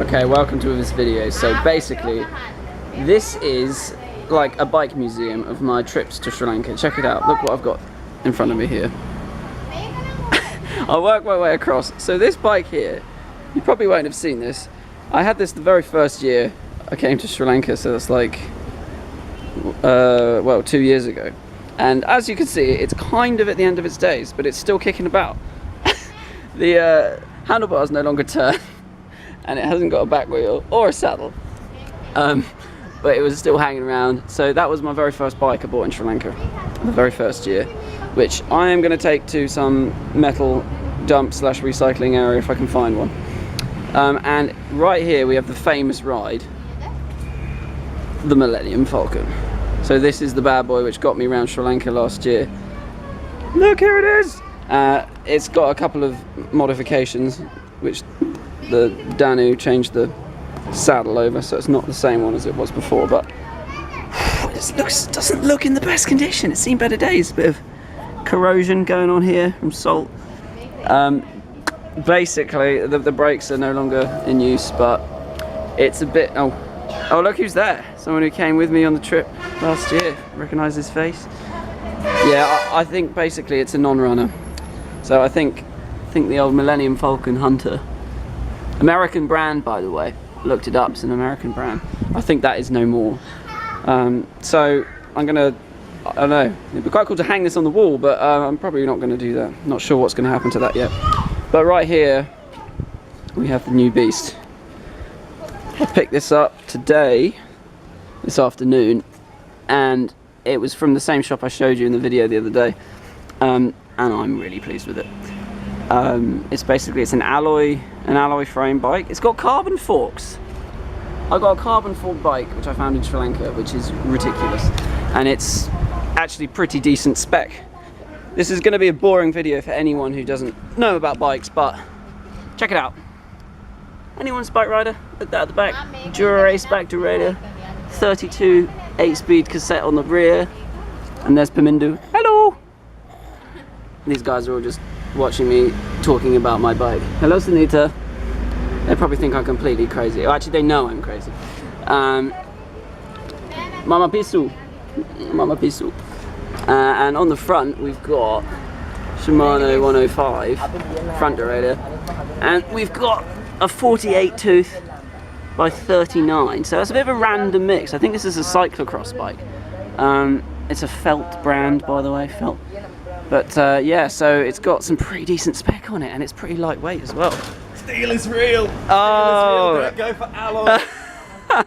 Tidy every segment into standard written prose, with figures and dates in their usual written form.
Okay, welcome to this video. So basically, this is like a bike museum of my trips to Sri Lanka. Check it out. Look what I've got in front of me here. I'll work my way across. So this bike here, you probably won't have seen this. I had this the very first year I came to Sri Lanka, so that's like, well, 2 years ago. And as you can see, it's kind of at the end of its days, but it's still kicking about. The handlebars no longer turn, and it hasn't got a back wheel or a saddle. But it was still hanging around. So that was my very first bike I bought in Sri Lanka, the very first year, which I am going to take to some metal dump slash recycling area if I can find one. And right here we have the famous ride, the Millennium Falcon. So this is the bad boy which got me around Sri Lanka last year. Look, here it is! It's got a couple of modifications, which the Danu changed the saddle over, so it's not the same one as it was before, but it doesn't look in the best condition. It's seen better days. A bit of corrosion going on here from salt. Basically, the brakes are no longer in use, but it's a bit... Oh, look who's there. Someone who came with me on the trip last year. Recognise his face? Yeah, I think basically it's a non-runner. So I think the old Millennium Falcon Hunter, American brand, by the way, looked it up, it's an American brand. I think that is no more. So I'm gonna, I don't know, it'd be quite cool to hang this on the wall, but I'm probably not gonna do that. Not sure what's gonna happen to that yet. But right here, we have the new beast. I picked this up today, this afternoon, and it was from the same shop I showed you in the video the other day. And I'm really pleased with it. It's an alloy frame bike. It's got carbon forks. I got a carbon fork bike which I found in Sri Lanka, which is ridiculous, and it's actually pretty decent spec. This is going to be a boring video for anyone who doesn't know about bikes, but check it out. Anyone's bike rider? Look at the back. Dura-ace back derailleur, 32 8-speed cassette on the rear, and there's Pamindu. Hello. These guys are all just watching me talking about my bike. Hello, Sunita. They probably think I'm completely crazy. Well, actually, they know I'm crazy. Mama Pisu. Mama Pisu. And on the front, we've got Shimano 105 front derailleur. And we've got a 48 tooth by 39. So that's a bit of a random mix. I think this is a cyclocross bike. It's a Felt brand, by the way, Felt. But yeah, so it's got some pretty decent spec on it, and it's pretty lightweight as well. Steel is real! Oh! Don't go for alloy!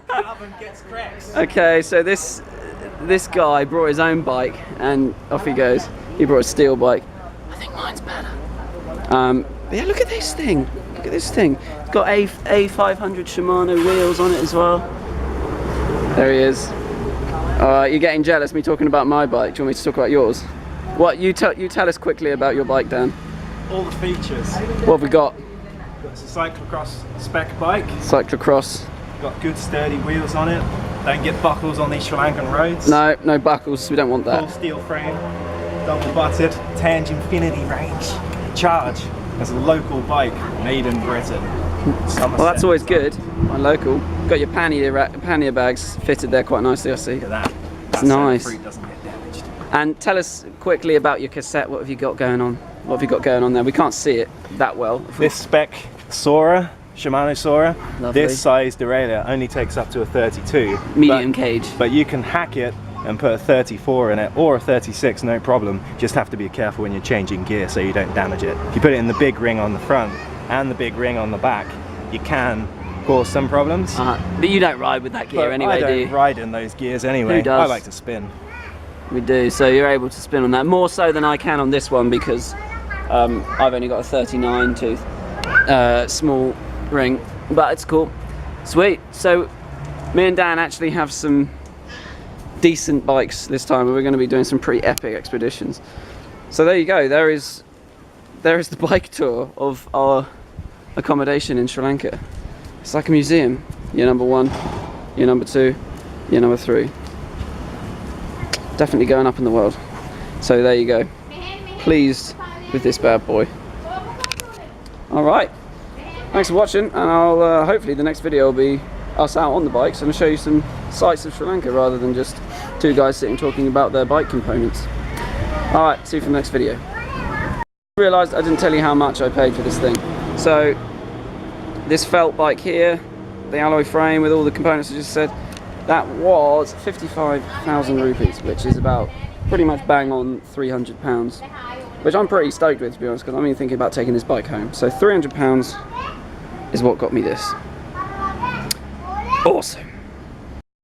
Carbon gets cracks! Okay, so this guy brought his own bike, and off he goes. He brought a steel bike. I think mine's better. But yeah, look at this thing! Look at this thing. It's got A500 Shimano wheels on it as well. There he is. You're getting jealous me talking about my bike. Do you want me to talk about yours? What, you tell us quickly about your bike, Dan. All the features. What have we got? It's a cyclocross spec bike. Cyclocross. Got good sturdy wheels on it. Don't get buckles on these Sri Lankan roads. No, no buckles, we don't want that. Full steel frame, double butted, Tange Infinity range. Charge as a local bike made in Britain. Well, that's always good. My local. Got your pannier bags fitted there quite nicely, I see. Look at that. It's nice. Fruit doesn't get damaged. And tell us quickly about your cassette. What have you got going on? What have you got going on there? We can't see it that well. This spec Sora, Shimano Sora, Lovely. this size derailleur only takes up to a 32. Medium cage. But you can hack it and put a 34 in it, or a 36, no problem. Just have to be careful when you're changing gear so you don't damage it. If you put it in the big ring on the front and the big ring on the back, you can cause some problems. But you don't ride with that gear anyway, do you? I don't ride in those gears anyway. Who does? I like to spin. We do, so you're able to spin on that. More so than I can on this one because I've only got a 39 tooth small ring, but it's cool. Sweet. So me and Dan actually have some decent bikes this time, and we're going to be doing some pretty epic expeditions. So there you go. There is the bike tour of our accommodation in Sri Lanka. It's like a museum. Year number 1, year number 2, year number 3. Definitely going up in the world. So there you go. Pleased with this bad boy. All right. thanks for watching, and I'll hopefully the next video will be us out on the bikes and I'll show you some sights of Sri Lanka rather than just two guys sitting talking about their bike components. Alright, see you for the next video. I realised I didn't tell you how much I paid for this thing. So this felt bike here, the alloy frame with all the components I just said, that was 55,000 rupees, which is about pretty much bang on £300, which I'm pretty stoked with, to be honest, because I'm even thinking about taking this bike home. So £300 is what got me this. Awesome.